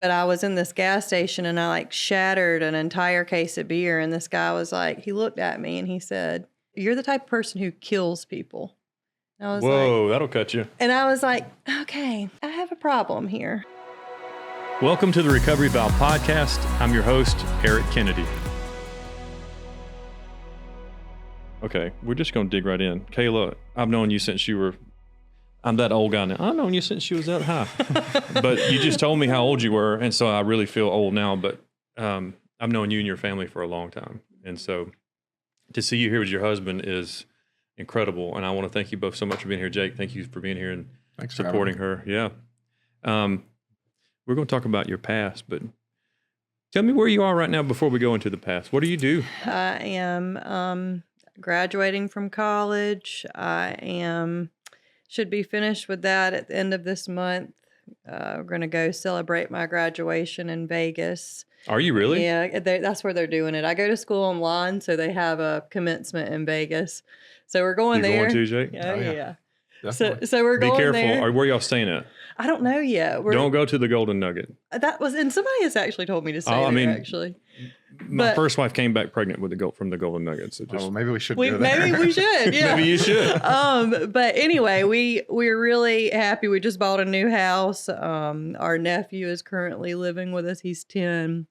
But I was in this gas station and I like shattered an entire case of beer. And this guy was like, he looked at me and he said, "You're the type of person who kills people." And I was Whoa, like, that'll cut you. and I was like, okay, I have a problem here. Welcome to the Recovery Vow Podcast. I'm your host, Eric Kennedy. Okay, we're just going to dig right in. Kayla, I've known you since you were, I'm that old guy now. I've known you since you was that high. But you just told me how old you were, and so I really feel old now, but I've known you and your family for a long time. And so to see you here with your husband is incredible, and I want to thank you both so much for being here. Jake, thank you for being here and Thanks supporting her. Yeah. We're going to talk about your past, but tell me where you are right now before we go into the past. What do you do? I am graduating from college. Should be finished with that at the end of this month. We're going to go celebrate my graduation in Vegas. Are you really? Yeah, that's where they're doing it. I go to school online, so they have a commencement in Vegas. So we're going there. You're going to, Jake? Oh, yeah. Definitely. So we're going Be there. careful. Or where y'all staying at? I don't know yet. Don't go to the Golden Nugget. And somebody has actually told me to stay there, actually. My first wife came back pregnant with from the Golden Nugget. So maybe we should go there. Maybe we should. Yeah. Maybe you should. But anyway, we're really happy. We just bought a new house. Our nephew is currently living with us. He's 10.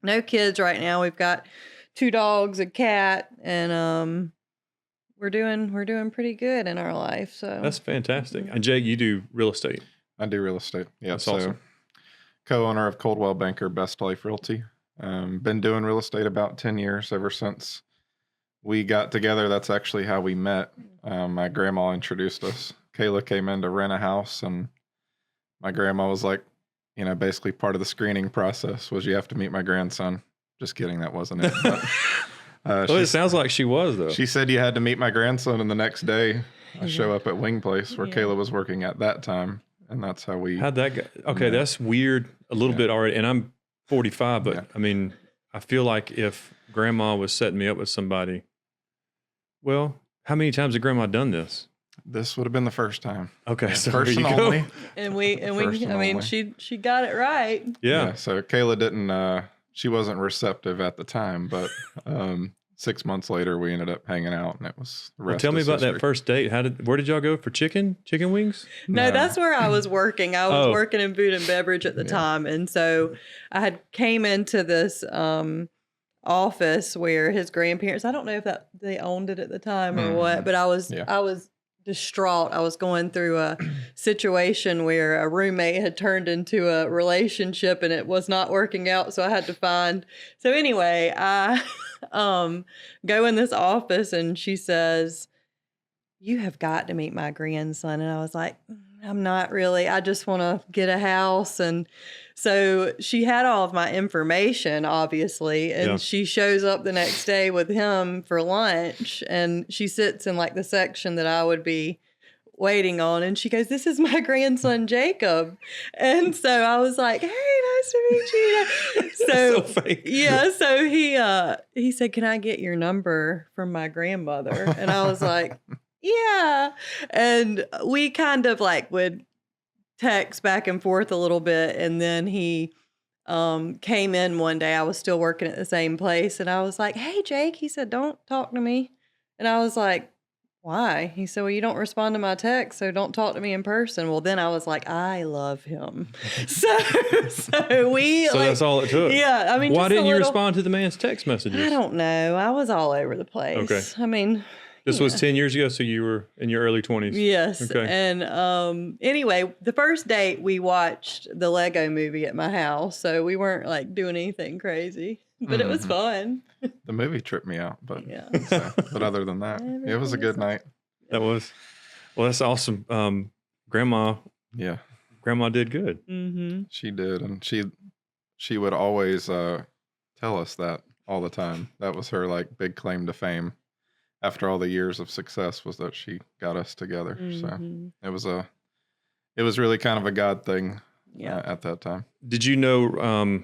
No kids right now. We've got 2 dogs, a cat, and we're doing pretty good in our life. So that's fantastic. And Jake, you do real estate. I do real estate. Yeah, that's awesome. Co-owner of Coldwell Banker Best Life Realty. Been doing real estate about 10 years ever since we got together. That's actually how we met. My grandma introduced us. Kayla came in to rent a house, and my grandma was like, basically part of the screening process was you have to meet my grandson. Just kidding, that wasn't it. But, it sounds like she was, though. She said you had to meet my grandson, and the next day I show up at Wing Place where Kayla was working at that time, and that's how we... How'd that go? Okay, that's weird a little bit already, and I'm 45, but I mean, I feel like if Grandma was setting me up with somebody, well, how many times had Grandma done this? This would have been the first time. Okay, so first there and you go. only. And I mean, she got it right. Yeah. So Kayla didn't... she wasn't receptive at the time, but 6 months later we ended up hanging out, and it was the rest. Tell me about history. that first date. Where did y'all go for chicken wings? No, that's where I was working. I was working in food and beverage at the time, and so I had came into this office where his grandparents. I don't know if they owned it at the time or what, but I was distraught. I was going through a situation where a roommate had turned into a relationship and it was not working out. So I had to find. So anyway, I go in this office and she says, "You have got to meet my grandson." And I was like, "I'm not really. I just want to get a house." And so she had all of my information, obviously, and she shows up the next day with him for lunch, and she sits in like the section that I would be waiting on, and she goes, "This is my grandson, Jacob." And so I was like, "Hey, nice to meet you." So fake. Yeah, so he said, "Can I get your number from my grandmother?" And I was like, "Yeah." And we kind of like would text back and forth a little bit, and then he came in one day. I was still working at the same place, and I was like, "Hey, Jake." He said, "Don't talk to me." And I was like, "Why?" He said, "Well, you don't respond to my text, so don't talk to me in person." Well, then I was like, I love him. So that's all it took. Yeah, I mean, why didn't you respond to the man's text messages? I don't know. I was all over the place. Okay. I mean, this was 10 years ago, so you were in your early 20s. Yes. Okay. And anyway, the first date we watched the Lego movie at my house, so we weren't like doing anything crazy, but it was fun. The movie tripped me out, but but other than that, it was a good night. That was. Well, that's awesome. Grandma did good. Mm-hmm. She did, and she would always tell us that all the time. That was her like big claim to fame. After all the years of success, was that she got us together. Mm-hmm. So it was really kind of a God thing at that time. Did you know,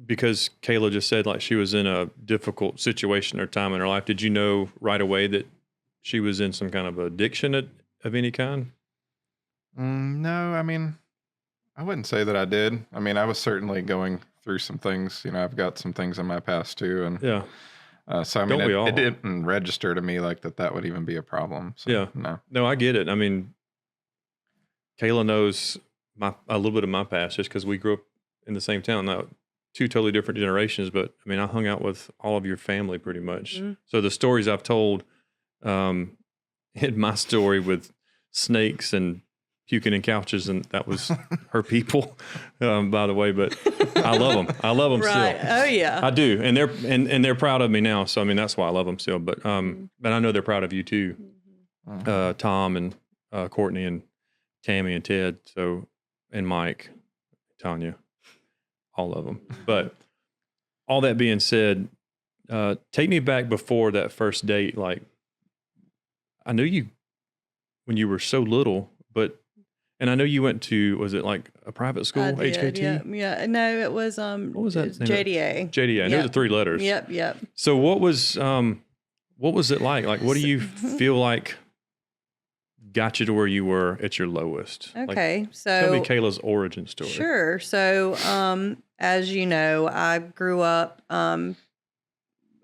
because Kayla just said like she was in a difficult situation or time in her life, did you know right away that she was in some kind of addiction of any kind? No, I mean, I wouldn't say that I did. I mean, I was certainly going through some things. I've got some things in my past too, and Yeah. So I mean, it didn't register to me like that would even be a problem. So, yeah. No, I get it. I mean, Kayla knows a little bit of my past just because we grew up in the same town. Now, 2 totally different generations, but I mean, I hung out with all of your family pretty much. Mm-hmm. So the stories I've told, in my story with snakes and puking in couches, and that was her people, by the way. But I love them. I love them right. still. Oh yeah, I do, and they're proud of me now. So I mean, that's why I love them still. But but I know they're proud of you too, Tom and Courtney and Tammy and Ted. So and Mike, Tanya, all of them. But all that being said, take me back before that first date. Like, I knew you when you were so little, but. And I know you went to, was it like a private school, I did, HKT? Yeah. No, it was, what was that? JDA. JDA. I know the 3 letters. Yep. So what was it like? Like, what do you feel like got you to where you were at your lowest? Okay. Like, So tell me Kayla's origin story. Sure. So, as you know, I grew up,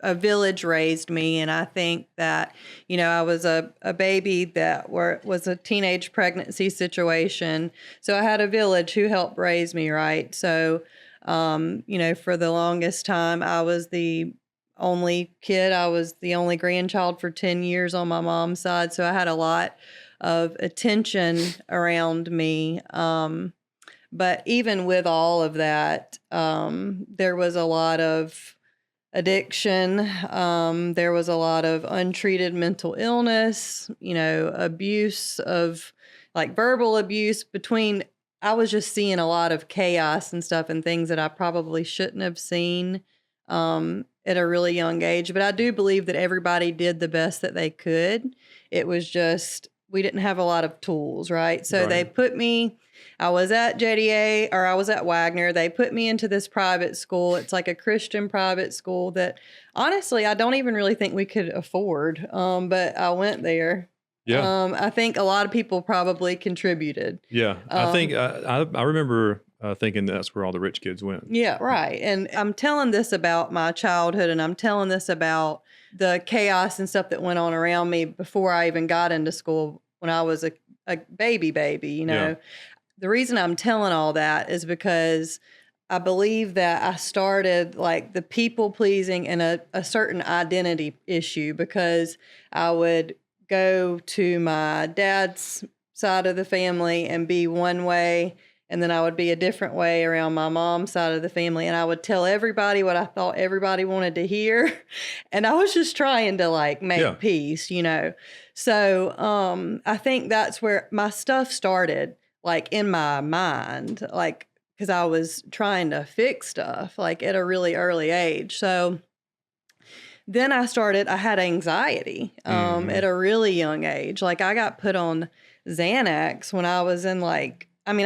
a village raised me, and I think that, I was a baby that was a teenage pregnancy situation. So I had a village who helped raise me, right? So, for the longest time, I was the only kid. I was the only grandchild for 10 years on my mom's side. So I had a lot of attention around me. But even with all of that, there was a lot of addiction. There was a lot of untreated mental illness, abuse of like verbal abuse I was just seeing a lot of chaos and stuff and things that I probably shouldn't have seen at a really young age. But I do believe that everybody did the best that they could. It was just, we didn't have a lot of tools, right? So they put me, I was at JDA, or I was at Wagner. They put me into this private school. It's like a Christian private school that honestly, I don't even really think we could afford. But I went there. Yeah. I think a lot of people probably contributed. Yeah. I think I remember thinking that's where all the rich kids went. Yeah, right. And I'm telling this about my childhood, and I'm telling this about the chaos and stuff that went on around me before I even got into school when I was a baby, Yeah. The reason I'm telling all that is because I believe that I started like the people pleasing and a certain identity issue, because I would go to my dad's side of the family and be one way, and then I would be a different way around my mom's side of the family. And I would tell everybody what I thought everybody wanted to hear. And I was just trying to like make peace, So I think that's where my stuff started, like in my mind, like, because I was trying to fix stuff like at a really early age. So then I had anxiety at a really young age. Like I got put on Xanax when I was in I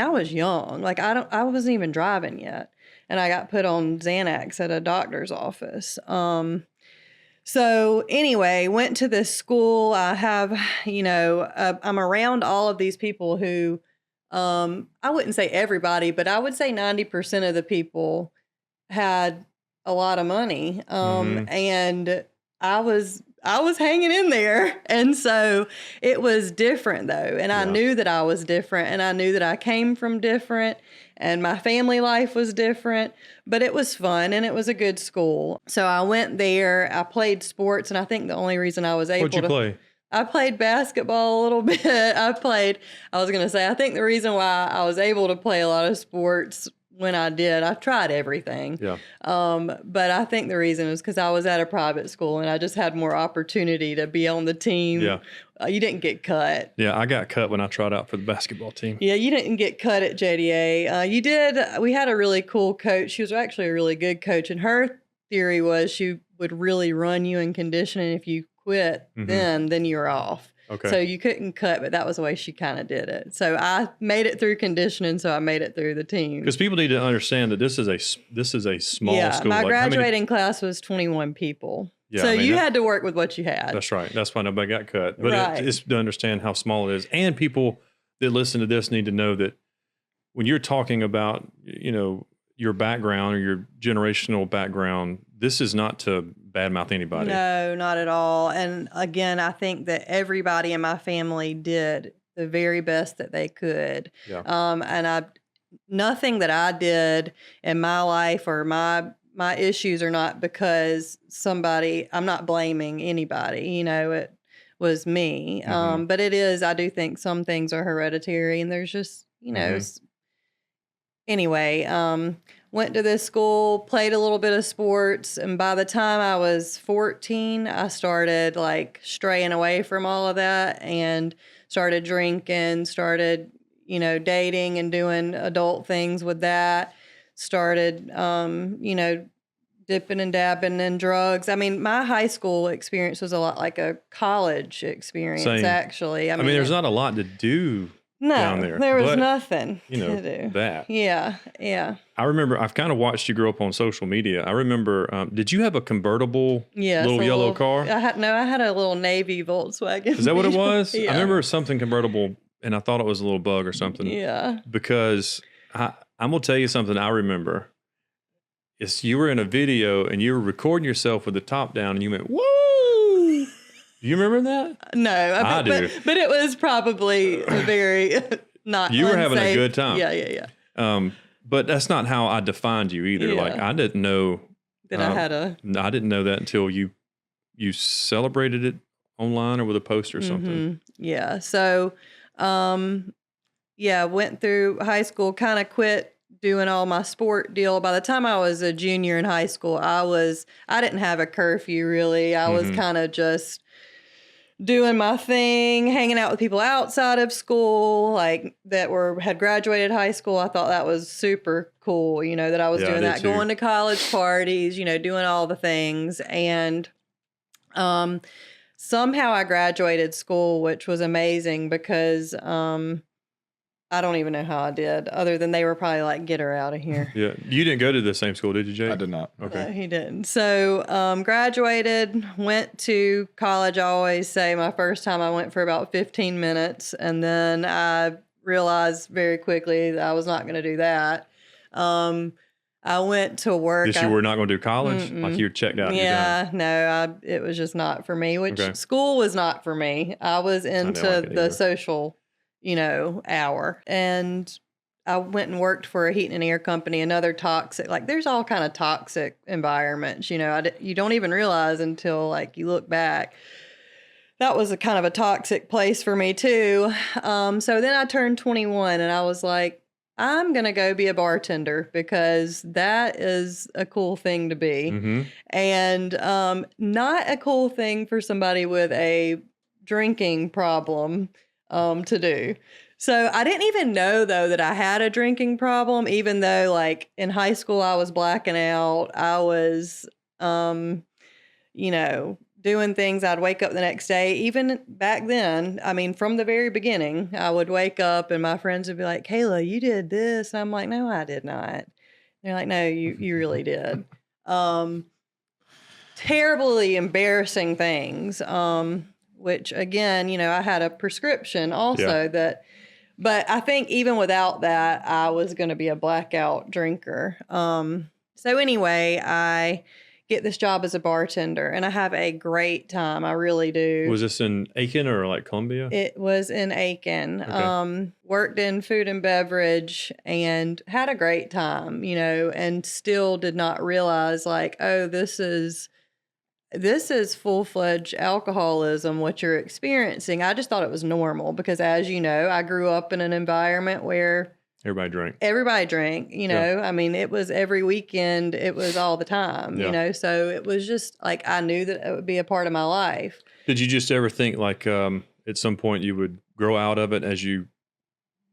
was young. Like I wasn't even driving yet. And I got put on Xanax at a doctor's office. So anyway, went to this school. I have, I'm around all of these people who, I wouldn't say everybody, but I would say 90% of the people had a lot of money. And I was hanging in there. And so it was different though. And I knew that I was different, and I knew that I came from different, and my family life was different, but it was fun and it was a good school. So I went there, I played sports, and I think the only reason I was able What'd you play? I played basketball a little bit. I think the reason why I was able to play a lot of sports when I did, I tried everything. Yeah. But I think the reason was because I was at a private school and I just had more opportunity to be on the team. Yeah. You didn't get cut. Yeah, I got cut when I tried out for the basketball team. Yeah, you didn't get cut at JDA. You did. We had a really cool coach. She was actually a really good coach, and her theory was she would really run you in conditioning. If you quit, then you're off. Okay. So you couldn't cut, but that was the way she kind of did it. So I made it through conditioning, so I made it through the team. Because people need to understand that this is a small school. My graduating class was 21 people. Yeah, so you had to work with what you had. That's right. That's why nobody got cut. But it's to understand how small it is. And people that listen to this need to know that when you're talking about, your background or your generational background, this is not to badmouth anybody. No, not at all. And again, I think that everybody in my family did the very best that they could. Yeah. And nothing that I did in my life or my issues are not because I'm not blaming anybody, it was me. Mm-hmm. But it is, I do think some things are hereditary, and there's just, anyway, went to this school, played a little bit of sports. And by the time I was 14, I started like straying away from all of that and started drinking, started, dating and doing adult things with that. Started, dipping and dabbing in drugs. I mean, my high school experience was a lot like a college experience, Same. Actually. I mean, there's not a lot to do down there. There was nothing to do. That. Yeah, yeah. I remember, I've kind of watched you grow up on social media. I remember, did you have a convertible little yellow car? I had a little Navy Volkswagen. Is that what it was? Yeah. I remember something convertible, and I thought it was a little bug or something. Yeah. Because I'm going to tell you something I remember. You were in a video and you were recording yourself with the top down and you went, woo! Do you remember that? No. I do. But it was probably very not You were unsafe. having a good time. Yeah. But that's not how I defined you either. Yeah. Like, I didn't know. I didn't know that until you celebrated it online or with a post or something. Yeah. So, went through high school, kind of quit doing all my sport deal. By the time I was a junior in high school, I didn't have a curfew really. I was kind of just doing my thing, hanging out with people outside of school, like had graduated high school. I thought that was super cool, that I was doing that, going to college parties, doing all the things. And somehow I graduated school, which was amazing because I don't even know how I did, other than they were probably like, get her out of here. Yeah. You didn't go to the same school, did you, Jake? I did not. Okay. No, he didn't. So graduated, went to college. I always say my first time I went for about 15 minutes. And then I realized very quickly that I was not going to do that. I went to work. You were not going to do college? Like you were checked out? Yeah, no, it was just not for me, which school was not for me. I was into the social hour. And I went and worked for a heating and air company, another toxic, like there's all kind of toxic environments, you don't even realize until like you look back. That was a kind of a toxic place for me too. So then I turned 21 and I was like, I'm going to go be a bartender because that is a cool thing to be. And not a cool thing for somebody with a drinking problem to do. So I didn't even know though that I had a drinking problem, even though like in high school I was blacking out. I was, doing things. I'd wake up the next day. Even back then, I mean, from the very beginning, I would wake up and my friends would be like, Kayla, you did this. And I'm like, no, I did not. They're like, no, you really did. Terribly embarrassing things. Which again, I had a prescription also but I think even without that, I was going to be a blackout drinker. So anyway, I get this job as a bartender and I have a great time. I really do. Was this in Aiken or like Columbia? It was in Aiken. Okay. Worked in food and beverage and had a great time, and still did not realize like, oh, this is full-fledged alcoholism, what you're experiencing. I just thought it was normal because, as you know, I grew up in an environment where everybody drank. I mean, it was every weekend. It was all the time, so it was just like I knew that it would be a part of my life. Did you just ever think like at some point you would grow out of it as you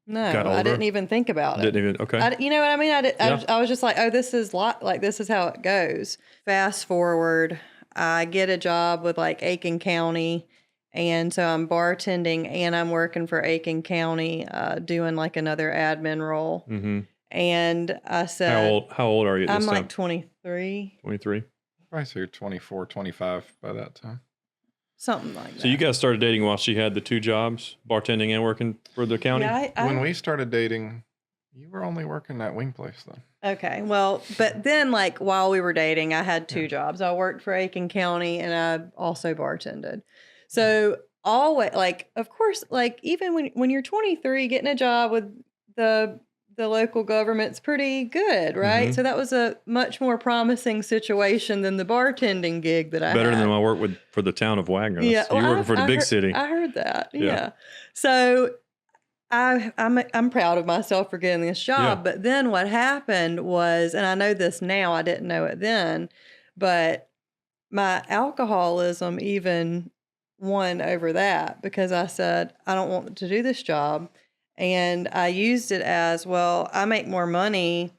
got older? I didn't even think about it. Okay. You know what I mean? I was just like, oh, this is this is how it goes. Fast forward. I get a job with like Aiken County, and so I'm bartending and I'm working for Aiken County, doing like another admin role. And I said, how old are you at this time? I'm like 23. 23? Probably say you're 24, 25 by that time. Something like that. So you guys started dating while she had the two jobs, bartending and working for the county? When we started dating, You were only working that wing place then. Okay. Well, but then like while we were dating, I had two jobs. I worked for Aiken County and I also bartended. So always like, of course, like even when you're 23, getting a job with the local government's pretty good, right? Mhm. So that was a much more promising situation than the bartending gig that I Better had. than I work with for the town of Wagner. Yeah. You working for the big city. I heard that. Yeah. Yeah. So I'm proud of myself for getting this job. Yeah. But then what happened was, and I know this now, I didn't know it then, but my alcoholism even won over that because I said, I don't want to do this job. And I used it as, well, I make more money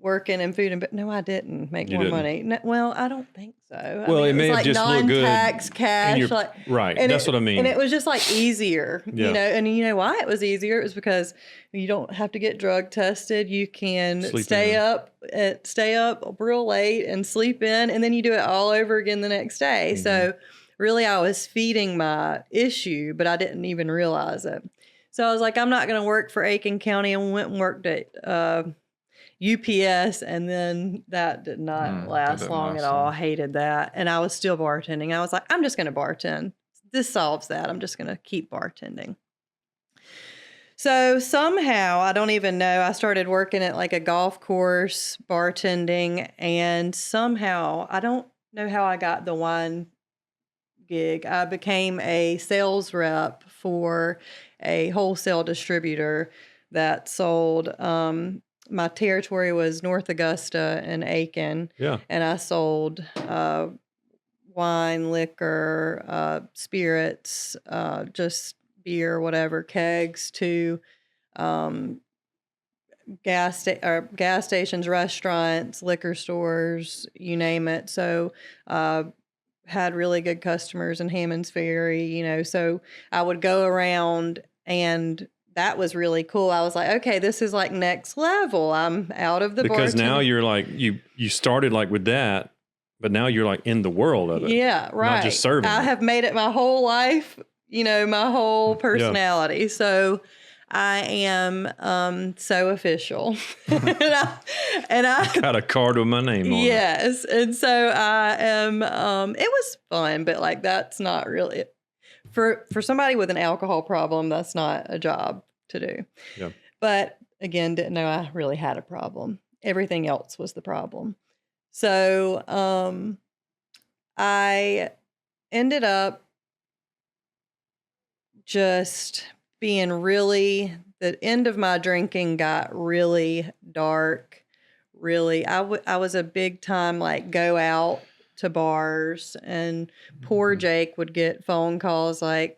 working in food and, but no, I didn't make more money. No, well, I don't think so. Well, I mean, it may have like just looked good. non-tax cash, like right. and That's what I mean. And it was just like easier, Yeah. you know. And you know why it was easier? It was because you don't have to get drug tested. You can stay up real late and sleep in, and then you do it all over again the next day. Mhm. So really, I was feeding my issue, but I didn't even realize it. So I was like, I'm not going to work for Aiken County, and went and worked at UPS, and then that did not last long at all. I hated that. And I was still bartending. I was like, I'm just going to bartend. This solves that. I'm just going to keep bartending. So somehow, I don't even know, I started working at like a golf course, bartending, and somehow, I don't know how I got the wine gig. I became a sales rep for a wholesale distributor that sold, my territory was North Augusta and Aiken. Yeah. And I sold wine, liquor, spirits, just beer, whatever, kegs to gas stations, restaurants, liquor stores, you name it. So had really good customers in Hammond's Ferry, you know, so I would go around, and that was really cool. I was like, okay, this is like next level. I'm out of the because bartending. Now you're like you started like with that, but now you're like in the world of it. Yeah, right. Not just serving. I have made it my whole life, you know, my whole personality. Yeah. So I am so official. and I got a card with my name on it. Yes. And so I am it was fun, but like that's not really for somebody with an alcohol problem, that's not a job to do. Yeah. But again, didn't know I really had a problem. Everything else was the problem. So I ended up just being really, the end of my drinking got really dark, really. I was a big time, like, go out to bars, and poor Jake would get phone calls like,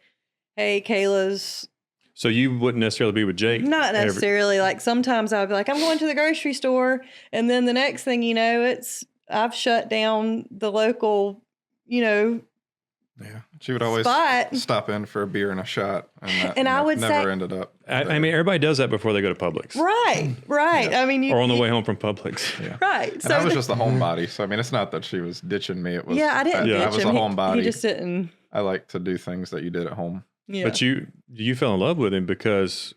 hey, Kayla's. So you wouldn't necessarily be with Jake? Not necessarily. Like sometimes I would be like, I'm going to the grocery store. And then the next thing you know, I've shut down the local, you know, yeah, she would always stop in for a beer and a shot, and I would never ended up. I mean, everybody does that before they go to Publix, right? Yeah. I mean, or on the way home from Publix, right? And so I was just a homebody, so I mean, it's not that she was ditching me. It was I didn't. I was a homebody. He just didn't. I like to do things that you did at home. Yeah. But you fell in love with him because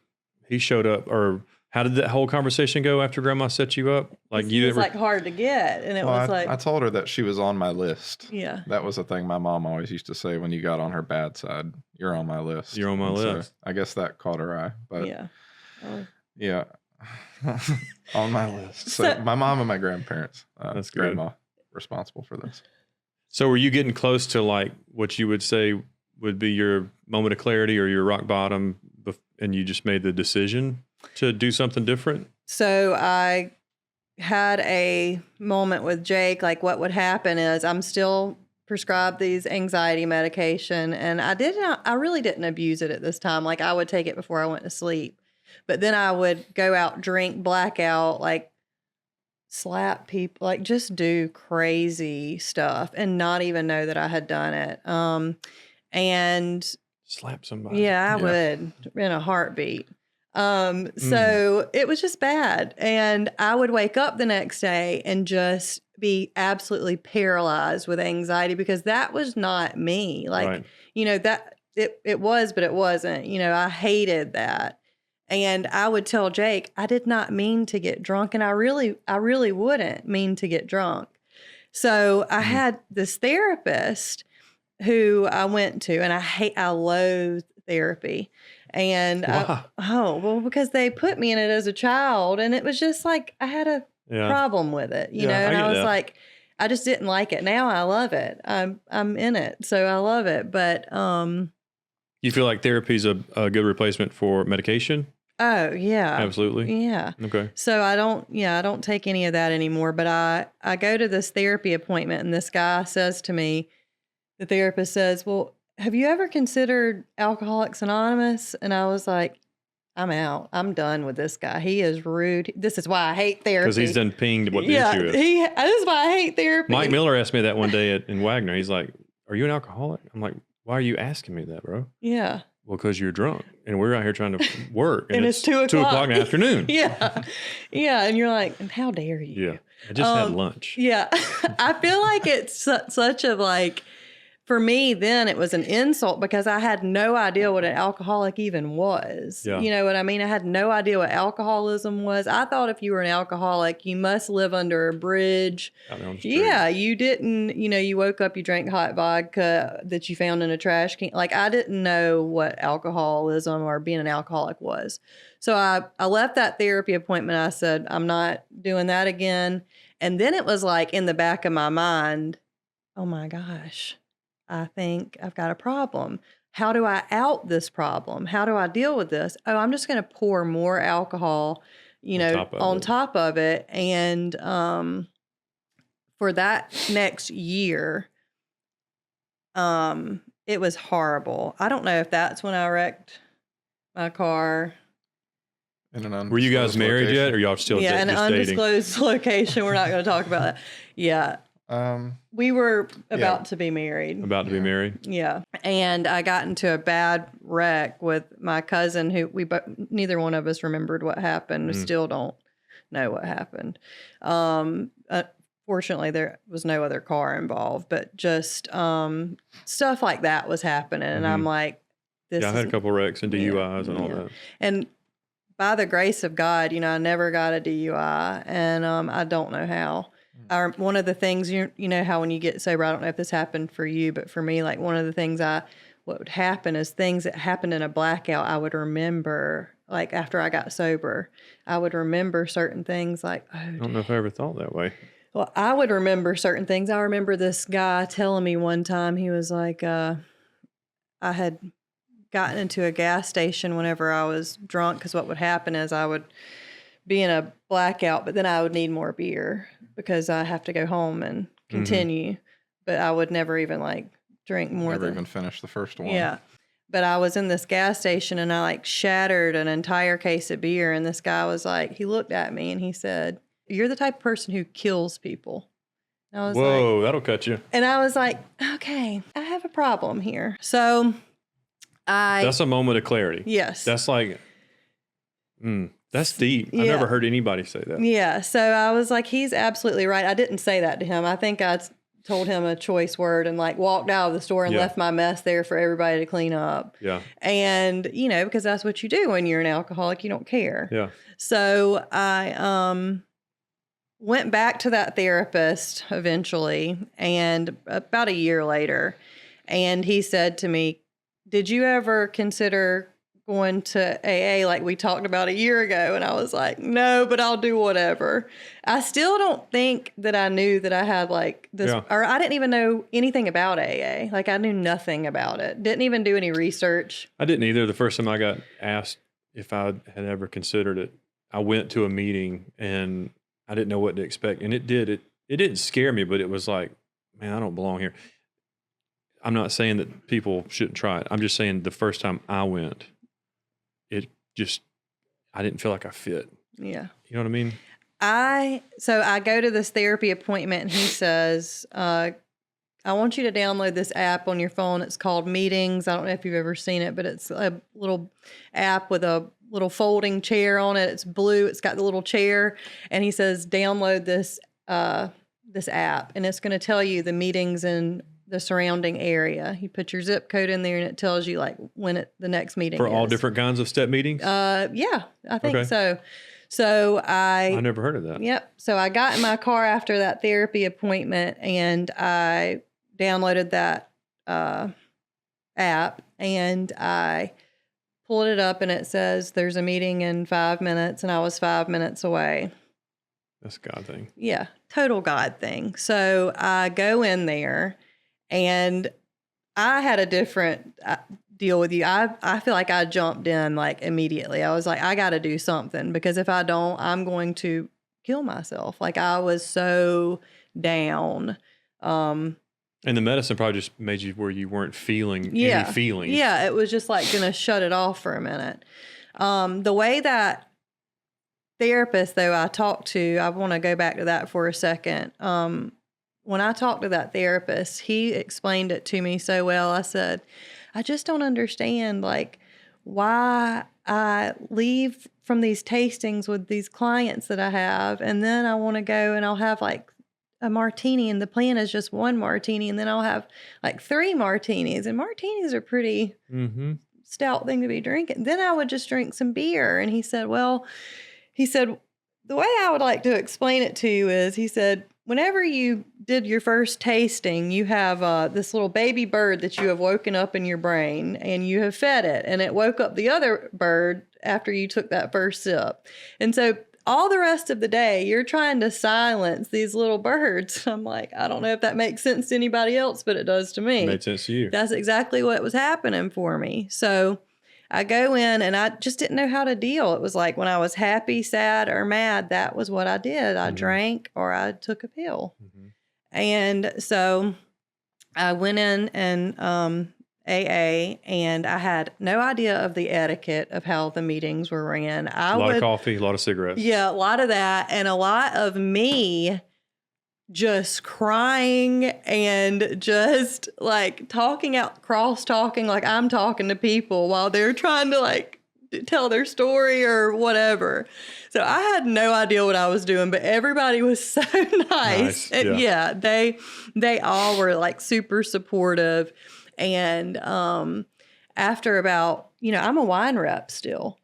he showed up, or how did that whole conversation go after Grandma set you up? Like it was like hard to get, and it was like I told her that she was on my list. Yeah, that was the thing my mom always used to say when you got on her bad side. You're on my list. You're on my list. So I guess that caught her eye. But yeah, on my list. So my mom and my grandparents. That's grandma good. Responsible for this. So were you getting close to like what you would say would be your moment of clarity or your rock bottom, and you just made the decision to do something different? So I had a moment with Jake. Like what would happen is I'm still prescribed these anxiety medication, and I really didn't abuse it at this time. Like I would take it before I went to sleep, but then I would go out, drink, blackout, like slap people, like just do crazy stuff and not even know that I had done it. And slap somebody. Yeah, I would in a heartbeat. So it was just bad. And I would wake up the next day and just be absolutely paralyzed with anxiety because that was not me. Like, you know, that it was, but it wasn't, you know, I hated that. And I would tell Jake, I did not mean to get drunk. And I really wouldn't mean to get drunk. So I had this therapist who I went to, and I loathe therapy. And because they put me in it as a child, and it was just like I had a problem with it, you know. And I was like, I just didn't like it. Now I love it. I'm in it, so I love it. But you feel like therapy is a good replacement for medication? Oh yeah, absolutely. Yeah. Okay. So I don't take any of that anymore. But I go to this therapy appointment, and this guy says to me, the therapist says, "Well, have you ever considered Alcoholics Anonymous?" And I was like, I'm out. I'm done with this guy. He is rude. This is why I hate therapy. Because he's done pinged what the issue is. This is why I hate therapy. Mike Miller asked me that one day in Wagner. He's like, "Are you an alcoholic?" I'm like, "Why are you asking me that, bro?" Yeah. Well, because you're drunk and we're out here trying to work. And it's 2 o'clock. 2 o'clock in the afternoon. Yeah. Yeah. And you're like, and how dare you? Yeah. I just had lunch. Yeah. I feel like it's such a like, for me, then it was an insult because I had no idea what an alcoholic even was. Yeah. You know what I mean? I had no idea what alcoholism was. I thought if you were an alcoholic, you must live under a bridge. Yeah, you didn't, you woke up, you drank hot vodka that you found in a trash can. Like, I didn't know what alcoholism or being an alcoholic was. So I left that therapy appointment. I said, I'm not doing that again. And then it was like in the back of my mind, oh my gosh, I think I've got a problem. How do I out this problem? How do I deal with this? Oh, I'm just going to pour more alcohol, on top of it. And for that next year, it was horrible. I don't know if that's when I wrecked my car. Were you guys married yet, or y'all still just dating? Yeah, an undisclosed location. We're not going to talk about that. Yeah. We were about to be married. About to be married? Yeah. And I got into a bad wreck with my cousin who neither one of us remembered what happened. We still don't know what happened. Fortunately, there was no other car involved, but just stuff like that was happening. And I'm like, I had a couple wrecks and DUIs and all that. And by the grace of God, I never got a DUI, and I don't know how. One of the things, you know how when you get sober, I don't know if this happened for you, but for me, like one of the things what would happen is things that happened in a blackout, I would remember, like after I got sober, I would remember certain things like, I don't know if I ever thought that way. Well, I would remember certain things. I remember this guy telling me one time, he was like, I had gotten into a gas station whenever I was drunk, because what would happen is I would be in a blackout, but then I would need more beer because I have to go home and continue. But I would never even like drink more never even finish the first one. Yeah. But I was in this gas station and I like shattered an entire case of beer. And this guy was like, he looked at me and he said, "You're the type of person who kills people." And I was Whoa, like, that'll cut you. And I was like, okay, I have a problem here. So that's a moment of clarity. Yes. That's like, that's deep. I've never heard anybody say that. Yeah. So I was like, he's absolutely right. I didn't say that to him. I think I told him a choice word and like walked out of the store and left my mess there for everybody to clean up. Yeah. And, because that's what you do when you're an alcoholic. You don't care. Yeah. So I went back to that therapist eventually, and about a year later, and he said to me, "Did you ever consider going to AA like we talked about a year ago?" And I was like, "No, but I'll do whatever." I still don't think that I knew that I had like this, or I didn't even know anything about AA. Like I knew nothing about it. Didn't even do any research. I didn't either. The first time I got asked if I had ever considered it, I went to a meeting and I didn't know what to expect. And it didn't scare me, but it was like, man, I don't belong here. I'm not saying that people shouldn't try it. I'm just saying the first time I went, I didn't feel like I fit. Yeah. You know what I mean? So I go to this therapy appointment and he says, I want you to download this app on your phone. It's called Meetings. I don't know if you've ever seen it, but it's a little app with a little folding chair on it. It's blue. It's got the little chair. And he says, download this app, and it's going to tell you the meetings and the surrounding area. You put your zip code in there and it tells you like when the next meeting For is. all different kinds of step meetings? Yeah, I think Okay. so. So I never heard of that. Yep. So I got in my car after that therapy appointment and I downloaded that app and I pulled it up and it says there's a meeting in 5 minutes and I was 5 minutes away. That's a God thing. Yeah, total God thing. So I go in there and I had a different deal with you. I feel like I jumped in like immediately. I was like, I got to do something because if I don't, I'm going to kill myself. Like I was so down. And the medicine probably just made you where you weren't feeling any feelings. Yeah, it was just like going to shut it off for a minute. The way that therapist, though, I talked to, I want to go back to that for a second. When I talked to that therapist, he explained it to me so well. I said, I just don't understand, like, why I leave from these tastings with these clients that I have, and then I want to go and I'll have like a martini, and the plan is just one martini, and then I'll have like 3 martinis, and martinis are pretty stout thing to be drinking. Then I would just drink some beer. And he said, the way I would like to explain it to you is, he said, whenever you did your first tasting, you have this little baby bird that you have woken up in your brain and you have fed it, and it woke up the other bird after you took that first sip. And so all the rest of the day, you're trying to silence these little birds. I'm like, I don't know if that makes sense to anybody else, but it does to me. It made sense to you. That's exactly what was happening for me. So I go in and I just didn't know how to deal. It was like when I was happy, sad, or mad, that was what I did. I drank or I took a pill. And so I went in and AA, and I had no idea of the etiquette of how the meetings were ran. A lot of coffee, a lot of cigarettes. Yeah, a lot of that, and a lot of me just crying and just like cross-talking like I'm talking to people while they're trying to like tell their story or whatever. So I had no idea what I was doing, but everybody was so nice. And yeah, they all were like super supportive. And after about, I'm a wine rep still.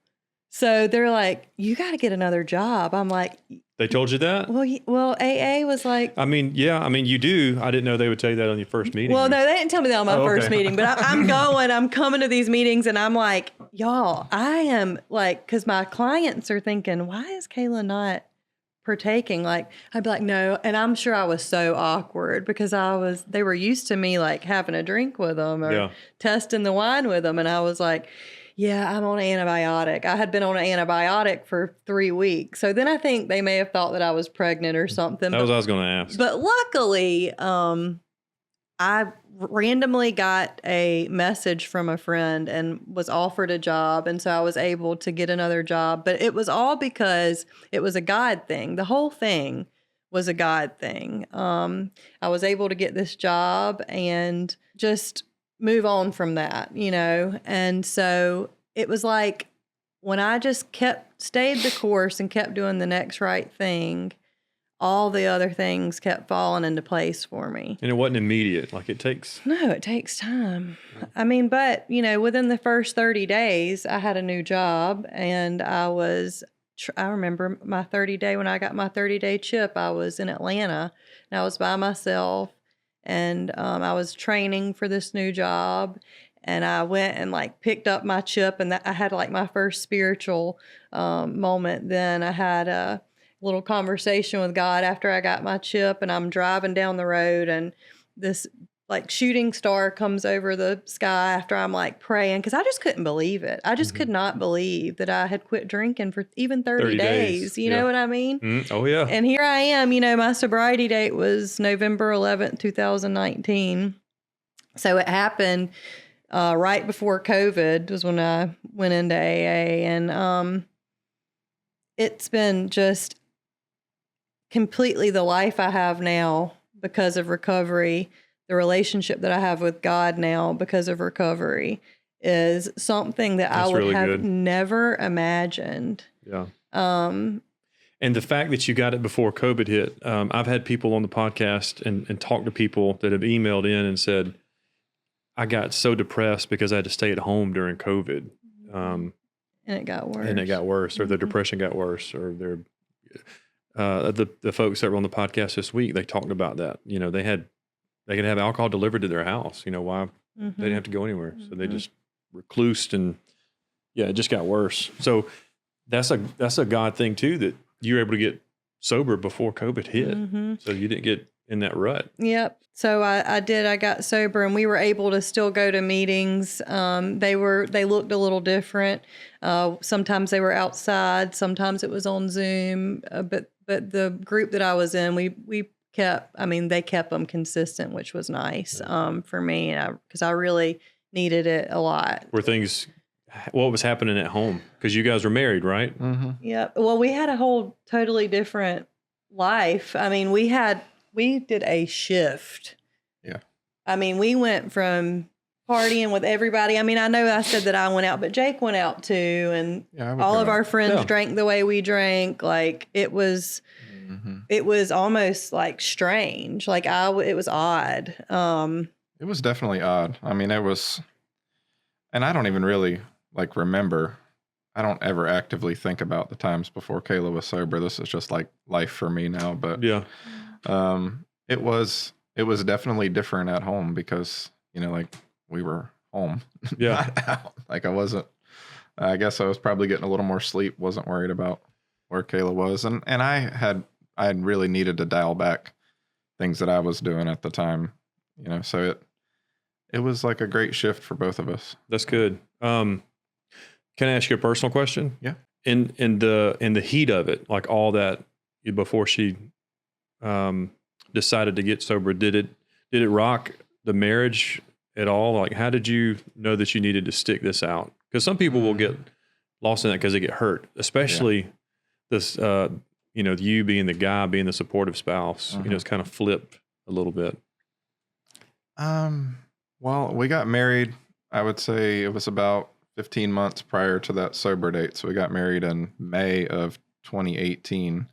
So they're like, you got to get another job. I'm like, they told you that? Well, AA was like, you do. I didn't know they would tell you that on your first meeting. Well, no, they didn't tell me that on my first meeting, but I'm coming to these meetings and I'm like, y'all, I am like, cause my clients are thinking, why is Kayla not partaking? Like, I'd be like, no. And I'm sure I was so awkward because they were used to me like having a drink with them or testing the wine with them. And I was like, yeah, I'm on an antibiotic. I had been on an antibiotic for 3 weeks. So then I think they may have thought that I was pregnant or something. That was what I was going to ask. But luckily, I randomly got a message from a friend and was offered a job. And so I was able to get another job. But it was all because it was a God thing. The whole thing was a God thing. I was able to get this job and just move on from that, And so it was like when I just stayed the course and kept doing the next right thing, all the other things kept falling into place for me. And it wasn't immediate. Like it takes time. I mean, but within the first 30 days, I had a new job, and I remember my 30-day, when I got my 30-day chip, I was in Atlanta and I was by myself. And I was training for this new job, and I went and like picked up my chip, and I had like my first spiritual moment. Then I had a little conversation with God after I got my chip, and I'm driving down the road, and this like shooting star comes over the sky after I'm like praying, because I just couldn't believe it. I just could not believe that I had quit drinking for even 30 days. You know what I mean? Oh, yeah. And here I am, my sobriety date was November 11th, 2019. So it happened right before COVID was when I went into AA. And it's been just completely the life I have now because of recovery. The relationship that I have with God now because of recovery is something that I would have never imagined. Yeah. And the fact that you got it before COVID hit, I've had people on the podcast and talked to people that have emailed in and said, I got so depressed because I had to stay at home during COVID. And it got worse. Or the depression got worse, or the folks that were on the podcast this week, they talked about that. You know, they could have alcohol delivered to their house. You know, why they didn't have to go anywhere. So they just reclused, and it just got worse. So that's a God thing too, that you were able to get sober before COVID hit. So you didn't get in that rut. Yep. So I got sober, and we were able to still go to meetings. They looked a little different. Sometimes they were outside, sometimes it was on Zoom. But the group that I was in, they kept them consistent, which was nice for me, because I really needed it a lot. What was happening at home? Because you guys were married, right? Yeah. Well, we had a whole totally different life. I mean, we did a shift. Yeah. I mean, we went from partying with everybody. I mean, I know I said that I went out, but Jake went out too. And all of our friends drank the way we drank. Like it was almost like strange. Like it was odd. It was definitely odd. I mean, it was, and I don't even really remember. I don't ever actively think about the times before Kayla was sober. This is just like life for me now. But it was definitely different at home because, we were home. Not out. I guess I was probably getting a little more sleep, wasn't worried about where Kayla was. And I had really needed to dial back things that I was doing at the time, so it was like a great shift for both of us. That's good. Can I ask you a personal question? Yeah. In the heat of it, like all that before she decided to get sober, did it rock the marriage at all? Like, how did you know that you needed to stick this out? Because some people will get lost in that because they get hurt, especially this, you being the guy, being the supportive spouse. It's kind of flipped a little bit. Well, we got married, I would say it was about 15 months prior to that sober date. So we got married in May of 2018.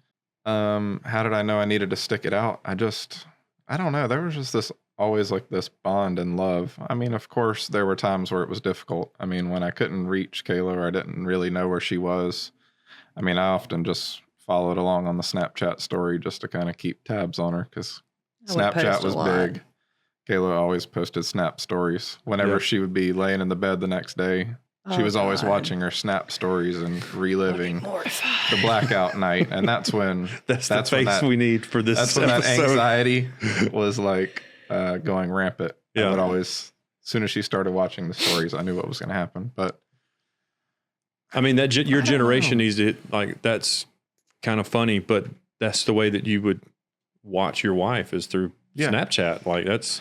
How did I know I needed to stick it out? I don't know. There was just always this bond and love. I mean, of course, there were times where it was difficult. I mean, when I couldn't reach Kayla or I didn't really know where she was, I mean, I often just followed along on the Snapchat story just to kind of keep tabs on her because Snapchat was big. Kayla always posted Snap stories. Whenever she would be laying in the bed the next day, she was always watching her Snap stories and reliving the blackout night. And that's when that's the face we need for this. That's when that anxiety was going rampant. I would always, as soon as she started watching the stories, I knew what was going to happen. But I mean, your generation needs to that's kind of funny, but that's the way that you would watch your wife is through Snapchat.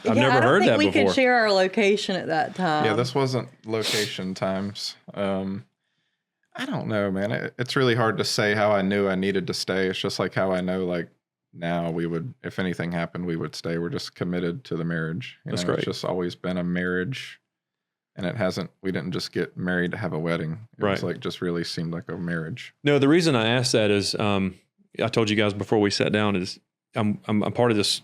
I've never heard that before. We could share our location at that time. Yeah, this wasn't location times. I don't know, man. It's really hard to say how I knew I needed to stay. It's just how I know, now we would, if anything happened, we would stay. We're just committed to the marriage. That's great. It's just always been a marriage, and we didn't just get married to have a wedding. It was just really seemed like a marriage. No, the reason I asked that is, I told you guys before we sat down is I'm part of this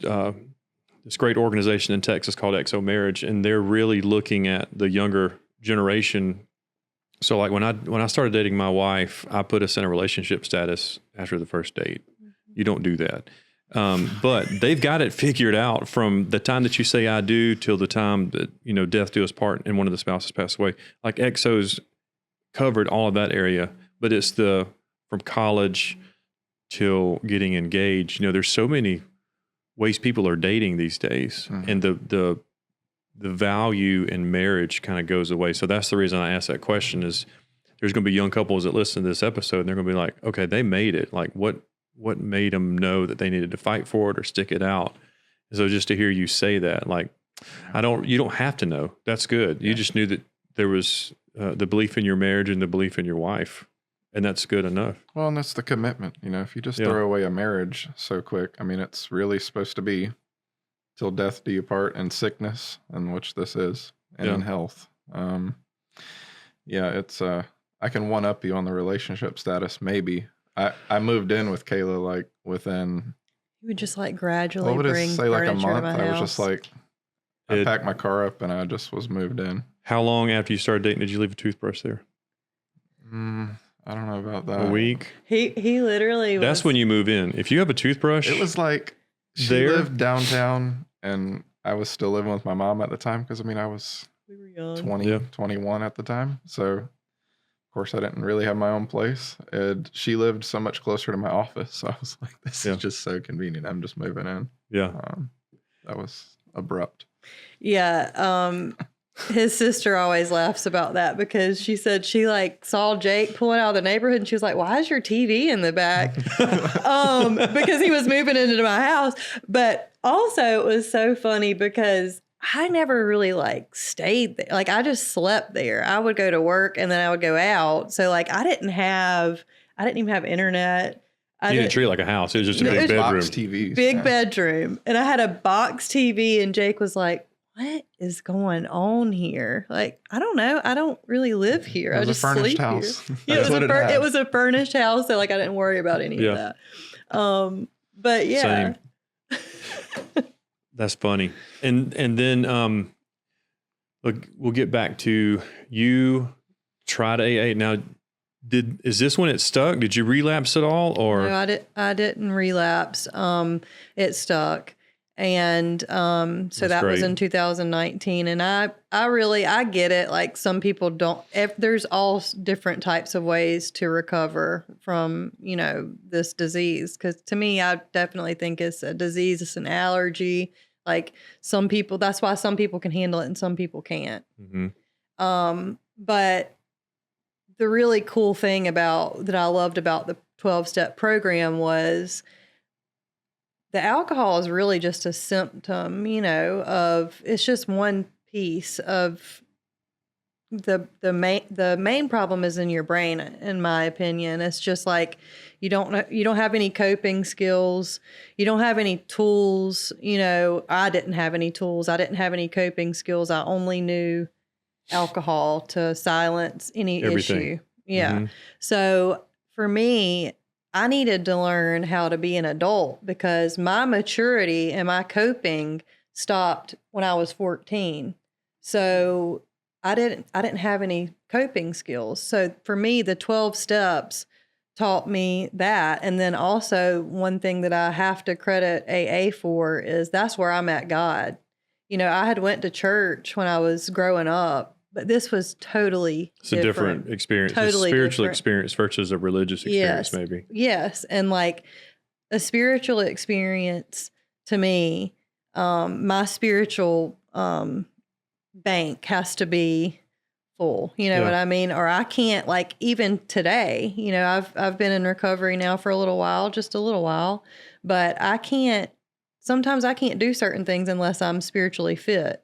great organization in Texas called XO Marriage, and they're really looking at the younger generation. So when I started dating my wife, I put us in a relationship status after the first date. You don't do that. But they've got it figured out from the time that you say I do till the time that, death do us part and one of the spouses passed away. XO's covered all of that area, but it's from college till getting engaged. There's so many ways people are dating these days, and the value in marriage kind of goes away. So that's the reason I asked that question is there's going to be young couples that listen to this episode and they're going to be like, okay, they made it. What made them know that they needed to fight for it or stick it out? So just to hear you say that, you don't have to know. That's good. You just knew that there was the belief in your marriage and the belief in your wife. And that's good enough. Well, and that's the commitment. If you just throw away a marriage so quick, I mean, it's really supposed to be till death do you part in sickness, and which this is, and in health. It's I can one up you on the relationship status, maybe. I moved in with Kayla like within. You would just like gradually What would bring it say, like a furniture to month? my I was house. just like, I packed my car up and I just was moved in. How long after you started dating did you leave a toothbrush there? I don't know about that. A week? He literally was. That's when you move in. If you have a toothbrush. It was like she lived downtown and I was still living with my mom at the time because, I mean, I was we were young. 20, 21 at the time. So, of course, I didn't really have my own place. And she lived so much closer to my office. So I was like, this is just so convenient. I'm just moving in. Yeah. That was abrupt. Yeah. His sister always laughs about that because she said she like saw Jake pulling out of the neighborhood and she was like, why is your TV in the back? Because he was moving into my house. But also it was so funny because I never really like stayed there. Like I just slept there. I would go to work and then I would go out. So like I didn't even have internet. You didn't treat it like a house. It was just a big bedroom. Box TVs. Big bedroom. And I had a box TV and Jake was like, what is going on here? Like, I don't know. I don't really live here. I just sleep house. here. Yeah, it was a furnished house. So like, I didn't worry about any of that. But yeah. Same. That's funny. And then, look, we'll get back to you tried AA. Now, is this when it stuck? Did you relapse at all or? No, I didn't relapse. It stuck. And so that was in 2019. And I get it. Like some people don't, there's all different types of ways to recover from, this disease. Because to me, I definitely think it's a disease. It's an allergy. Like some people, that's why some people can handle it and some people can't. Mm-hmm. But the really cool thing that I loved about the 12-step program was the alcohol is really just a symptom, of it's just one piece of the main problem is in your brain, in my opinion. It's just like you don't have any coping skills, you don't have any tools. I didn't have any tools. I didn't have any coping skills. I only knew alcohol to silence any issue. Yeah. Mm-hmm. So for me, I needed to learn how to be an adult because my maturity and my coping stopped when I was 14. So I didn't have any coping skills. So for me, the 12 steps taught me that. And then also one thing that I have to credit AA for is that's where I met God. I had went to church when I was growing up, but this was totally It's a different experience. Totally a spiritual experience versus a religious experience, maybe. Yes. And like a spiritual experience to me, my spiritual bank has to be full. You know what I mean? Or I can't, like, even today, I've been in recovery now for a little while, just a little while, but sometimes I can't do certain things unless I'm spiritually fit.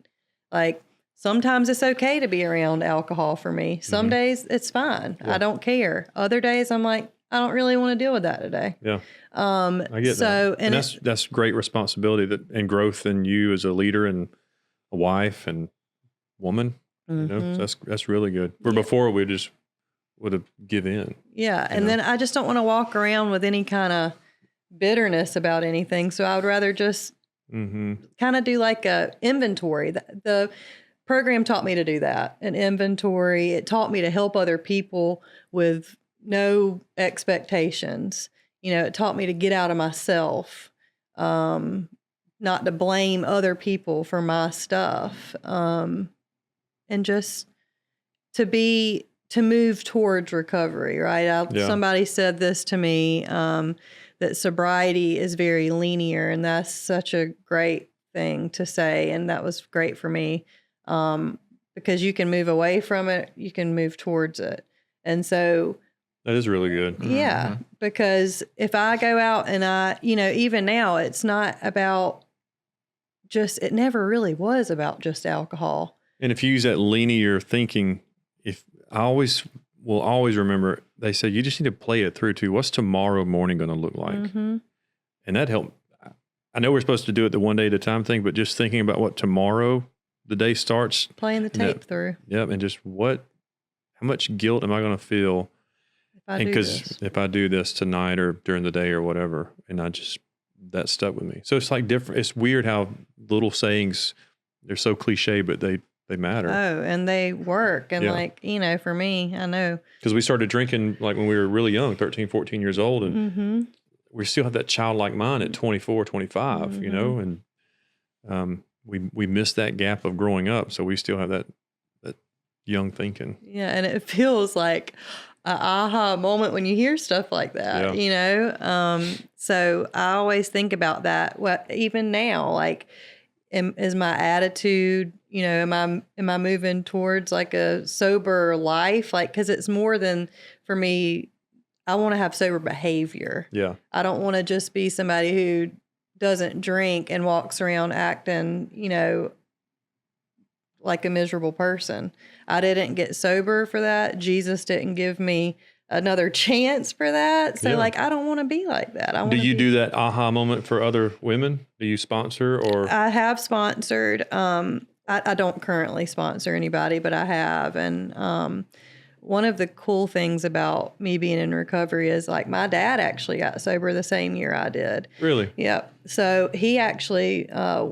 Like, sometimes it's okay to be around alcohol for me. Some days it's fine. Yeah. I don't care. Other days I'm like, I don't really want to deal with that today. Yeah. I get that. And that's great responsibility and growth in you as a leader and a wife and woman. So that's really good. Where before we just would have given in. Yeah. And then I just don't want to walk around with any kind of bitterness about anything. So I would rather just kind of do like a inventory. The program taught me to do that, an inventory. It taught me to help other people with no expectations. It taught me to get out of myself, not to blame other people for my stuff, and just to move towards recovery, right? Somebody said this to me, that sobriety is very linear, and that's such a great thing to say, and that was great for me. Because you can move away from it, you can move towards it. And so that is really good. Yeah. Because if I go out and even now it's not about it never really was about just alcohol. And if you use that linear thinking, will always remember, they say, you just need to play it through to what's tomorrow morning going to look like. And that helped. I know we're supposed to do it the one day at a time thing, but just thinking about what tomorrow, the day starts. Playing the tape through. Yep. And just how much guilt am I going to feel if I do this tonight or during the day or whatever, and that stuck with me. So it's like different. It's weird how little sayings, they're so cliche, but they matter. Oh, and they work. And like, for me, I know. Because we started drinking like when we were really young, 13, 14 years old. And we still have that childlike mind at 24, 25, and we missed that gap of growing up. So we still have that young thinking. Yeah. And it feels like an aha moment when you hear stuff like that, so I always think about that. Even now, like, is my attitude, am I moving towards like a sober life? Like, cause it's more than, for me, I want to have sober behavior. Yeah. I don't want to just be somebody who doesn't drink and walks around acting, like a miserable person. I didn't get sober for that. Jesus didn't give me another chance for that. So like, I don't want to be like that. Do you do that aha moment for other women? Do you sponsor or? I have sponsored. I don't currently sponsor anybody, but I have. And one of the cool things about me being in recovery is like my dad actually got sober the same year I did. Really? Yep. So he actually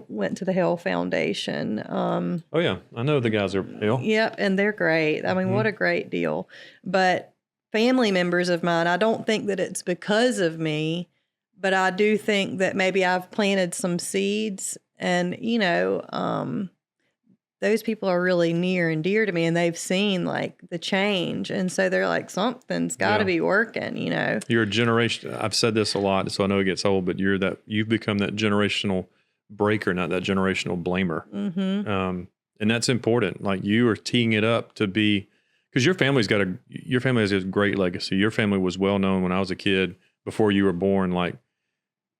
went to the Hale Foundation. Oh yeah, I know the guys are Hale. Yep, and they're great. I mean, what a great deal. But family members of mine, I don't think that it's because of me, but I do think that maybe I've planted some seeds, and those people are really near and dear to me, and they've seen like the change. And so they're like, something's got to be working, You're a generation. I've said this a lot, so I know it gets old, but you've become that generational breaker, not that generational blamer. And that's important. Like, you are teeing it up to be, because your family has a great legacy. Your family was well known when I was a kid, before you were born. Like,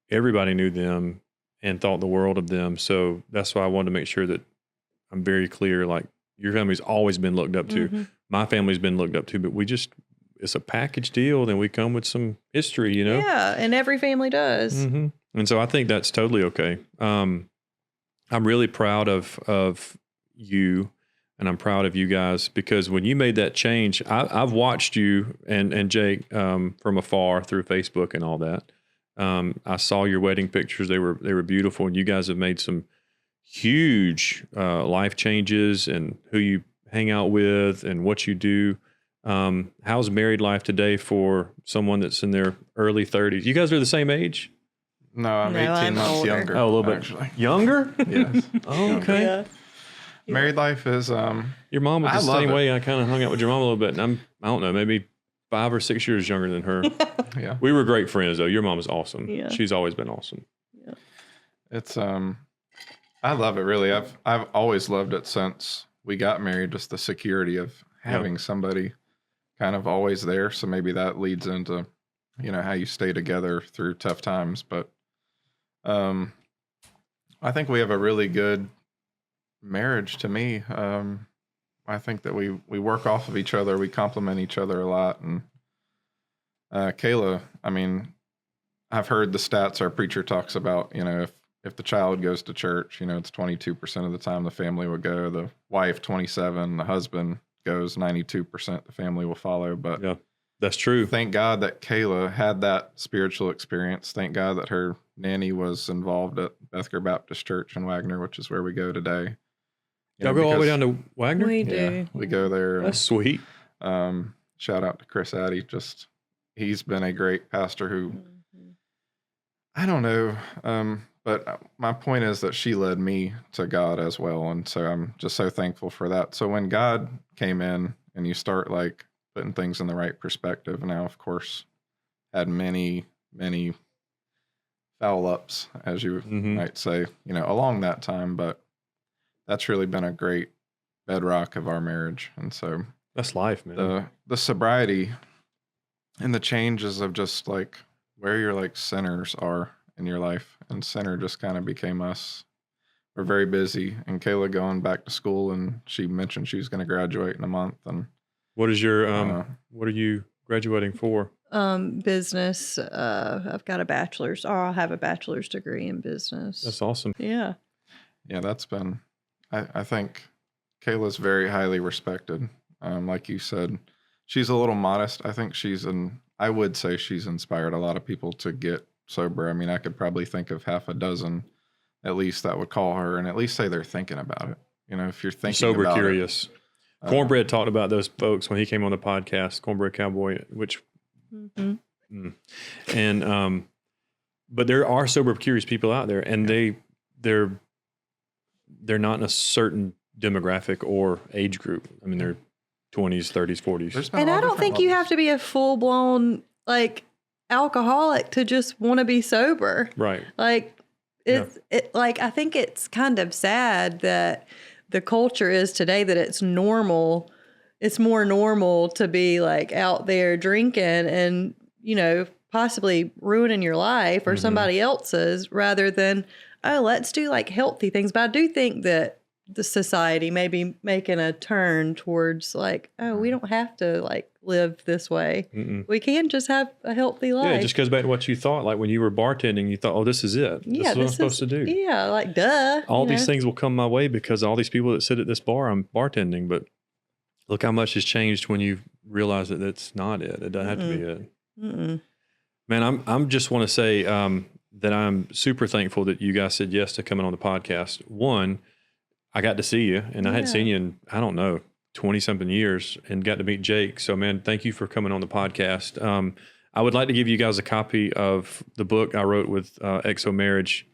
everybody knew them and thought the world of them. So that's why I wanted to make sure that I'm very clear. Like, your family's always been looked up to. My family's been looked up to, but it's a package deal. Then we come with some history, Yeah, and every family does. And so I think that's totally okay. I'm really proud of you, and I'm proud of you guys, because when you made that change, I've watched you and Jake from afar through Facebook and all that. I saw your wedding pictures. They were beautiful, and you guys have made some huge life changes, and who you hang out with and what you do. How's married life today for someone that's in their early 30s? You guys are the same age? No, I'm 18 months older. younger. Oh, a little bit actually. Younger? Yes. Oh, okay. Yeah. Married life is your mom was the same way. I kind of hung out with your mom a little bit, and I don't know, maybe 5 or 6 years younger than her. Yeah. We were great friends though. Your mom is awesome. Yeah. She's always been awesome. Yeah. It's I love it, really. I've always loved it since we got married, just the security of having somebody kind of always there. So maybe that leads into, how you stay together through tough times. But I think we have a really good marriage to me. I think that we work off of each other. We complement each other a lot. And Kayla, I mean, I've heard the stats our preacher talks about, if the child goes to church, it's 22% of the time the family will go. The wife, 27%. The husband goes 92%. The family will follow. But yeah, that's true. Thank God that Kayla had that spiritual experience. Thank God that her nanny was involved at Bethker Baptist Church in Wagner, which is where we go today. Y'all go all the way down to Wagner? We do. Yeah, we go there. That's sweet. Shout out to Chris Addy. He's been a great pastor who, I don't know, but my point is that she led me to God as well. And so I'm just so thankful for that. So when God came in and you start like putting things in the right perspective, now, of course, had many, many foul ups, as you might say, along that time. But that's really been a great bedrock of our marriage. And so that's life, man. The sobriety and the changes of just like where your like sinners are in your life, and center just kind of became us. We're very busy, and Kayla going back to school, and she mentioned she was going to graduate in a month. And what is your what are you graduating for? Business. I've got a bachelor's, or I'll have a bachelor's degree in business. That's awesome. Yeah. Yeah, that's been, I think Kayla's very highly respected. Like you said, she's a little modest. I think I would say she's inspired a lot of people to get sober. I mean, I could probably think of half a dozen at least that would call her and at least say they're thinking about it. You know, if you're thinking sober about curious. Cornbread talked about those folks when he came on the podcast, Cornbread Cowboy, which, and, but there are sober curious people out there, and they're not in a certain demographic or age group. I mean, they're 20s, 30s, 40s. And I don't think you have to be a full blown like alcoholic to just want to be sober. Right. Like I think it's kind of sad that the culture is today that it's normal. It's more normal to be like out there drinking and, you know, possibly ruining your life or somebody else's rather than, oh, let's do like healthy things. But I do think that the society may be making a turn towards like, oh, we don't have to like live this way. We can just have a healthy life. Yeah, it just goes back to what you thought. Like when you were bartending, you thought, oh, this is it. This is what I'm supposed to do. Yeah, like duh. All these things will come my way because all these people that sit at this bar, I'm bartending. But look how much has changed when you realize that that's not it. It doesn't have to be it. Man, I'm just want to say that I'm super thankful that you guys said yes to coming on the podcast. One, I got to see you, and I hadn't seen you in, I don't know, 20-something years, and got to meet Jake. So, man, thank you for coming on the podcast. I would like to give you guys a copy of the book I wrote with XO Marriage.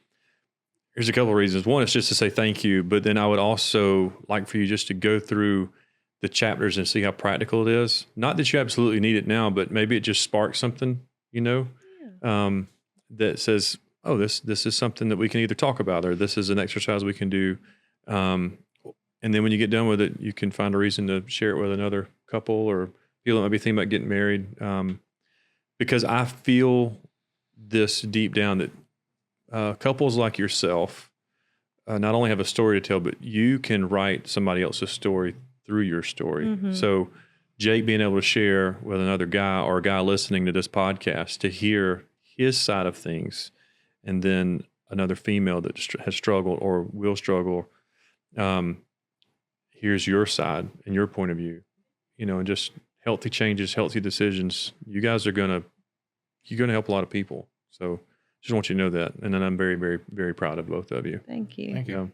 Here's a couple of reasons. One is just to say thank you, but then I would also like for you just to go through the chapters and see how practical it is. Not that you absolutely need it now, but maybe it just sparks something, you know, that says, oh, this is something that we can either talk about or this is an exercise we can do. And then when you get done with it, you can find a reason to share it with another couple or people that might be thinking about getting married. Because I feel this deep down that couples like yourself not only have a story to tell, but you can write somebody else's story through your story. So Jake being able to share with another guy or a guy listening to this podcast to hear his side of things, and then another female that has struggled or will struggle, here's your side and your point of view, you know, and just healthy changes, healthy decisions. You guys you're going to help a lot of people. So just want you to know that. And then I'm very, very, very proud of both of you. Thank you. Thank you.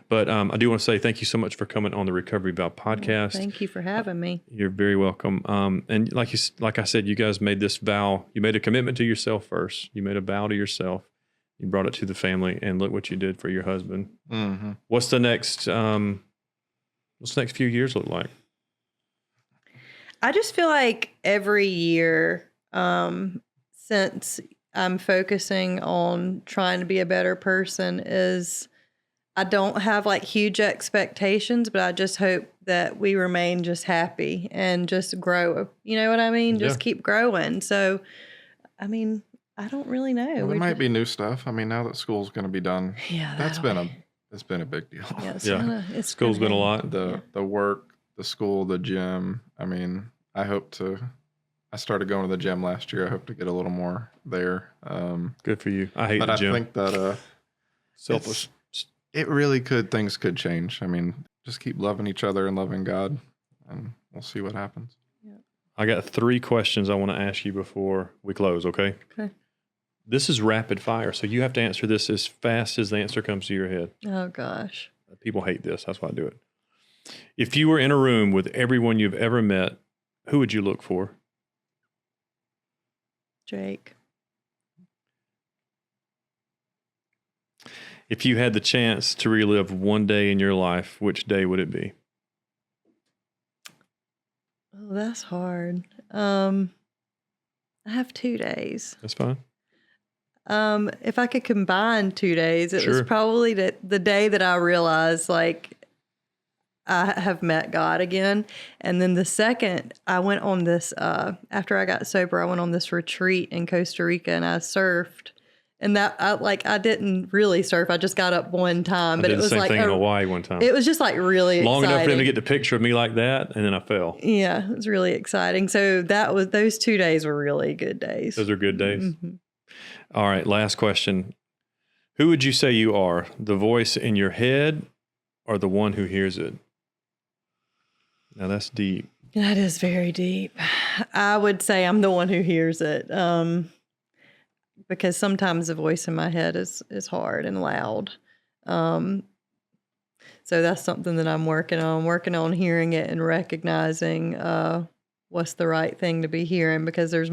But I do want to say thank you so much for coming on the Recovery Vow podcast. Thank you for having me. You're very welcome. And like I said, you guys made this vow. You made a commitment to yourself first. You made a vow to yourself. You brought it to the family, and look what you did for your husband. What's the next few years look like? I just feel like every year, since I'm focusing on trying to be a better person, I don't have like huge expectations, but I just hope that we remain just happy and just grow. You know what I mean? Just keep growing. So, I mean, I don't really know. Well, there might be new stuff. I mean, now that school's going to be done, it's been a big deal. School's been a lot. The work, the school, the gym. I mean, I started going to the gym last year. I hope to get a little more there. Good for you. I hate the gym. I think that selfish. Things could change. I mean, just keep loving each other and loving God, and we'll see what happens. I got 3 questions I want to ask you before we close, okay? Okay. This is rapid fire, so you have to answer this as fast as the answer comes to your head. Oh, gosh. People hate this. That's why I do it. If you were in a room with everyone you've ever met, who would you look for? Jake. If you had the chance to relive one day in your life, which day would it be? Oh, that's hard. I have 2 days. That's fine. If I could combine 2 days, it was Sure. probably the day that I realized like I have met God again. And then the second, I went on this, after I got sober, I went on this retreat in Costa Rica and I surfed. And that I didn't really surf. I just got up one time, but I did it the was same like thing in Hawaii one time. It was just like really long exciting. enough for them to get the picture of me like that, and then I fell. Yeah, it was really exciting. So those 2 days were really good days. Those are good days. All right, last question. Who would you say you are? The voice in your head or the one who hears it? Now that's deep. That is very deep. I would say I'm the one who hears it, because sometimes the voice in my head is hard and loud. So that's something that I'm working on hearing it and recognizing what's the right thing to be hearing, because there's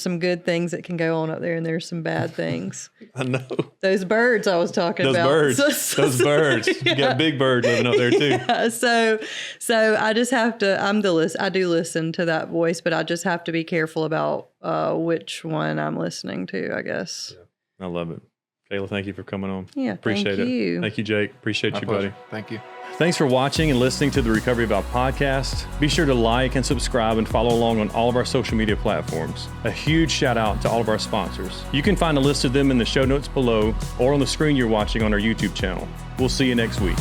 some good things that can go on up there, and there's some bad things. I know. Those birds I was talking about. Those birds. Yeah. You got big bird living up there too. Yeah. So I just have to, I do listen to that voice, but I just have to be careful about which one I'm listening to, I guess. Yeah. I love it. Kayla, thank you for coming on. Yeah, Appreciate thank you. it. Thank you, Jake. Appreciate My you, pleasure. buddy. Thank you. Thanks for watching and listening to the Recovery Vow Podcast. Be sure to like and subscribe and follow along on all of our social media platforms. A huge shout out to all of our sponsors. You can find a list of them in the show notes below or on the screen you're watching on our YouTube channel. We'll see you next week.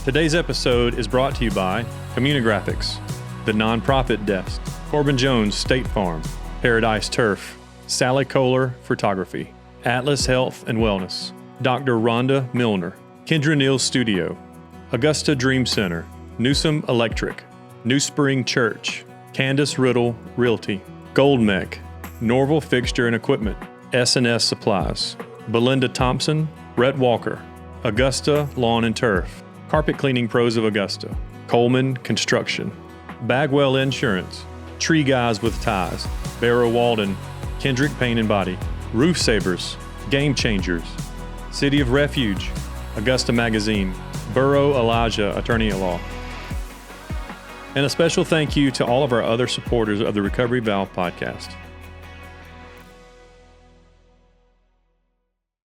Today's episode is brought to you by Communigraphics, The Nonprofit Desk, Corbin Jones State Farm, Paradise Turf, Sally Kohler Photography, Atlas Health and Wellness, Dr. Rhonda Milner, Kendra Neal Studio, Augusta Dream Center, Newsom Electric, New Spring Church, Candace Riddle Realty, Goldmec, Norval Fixture and Equipment, S&S Supplies, Belinda Thompson, Rhett Walker, Augusta Lawn and Turf, Carpet Cleaning Pros of Augusta, Coleman Construction, Bagwell Insurance, Tree Guys with Ties, Barrow Walden, Kendrick Paint and Body, Roof Savers, Game Changers, City of Refuge, Augusta Magazine, Burrow Elijah Attorney-at-Law. And a special thank you to all of our other supporters of the Recovery Vow Podcast.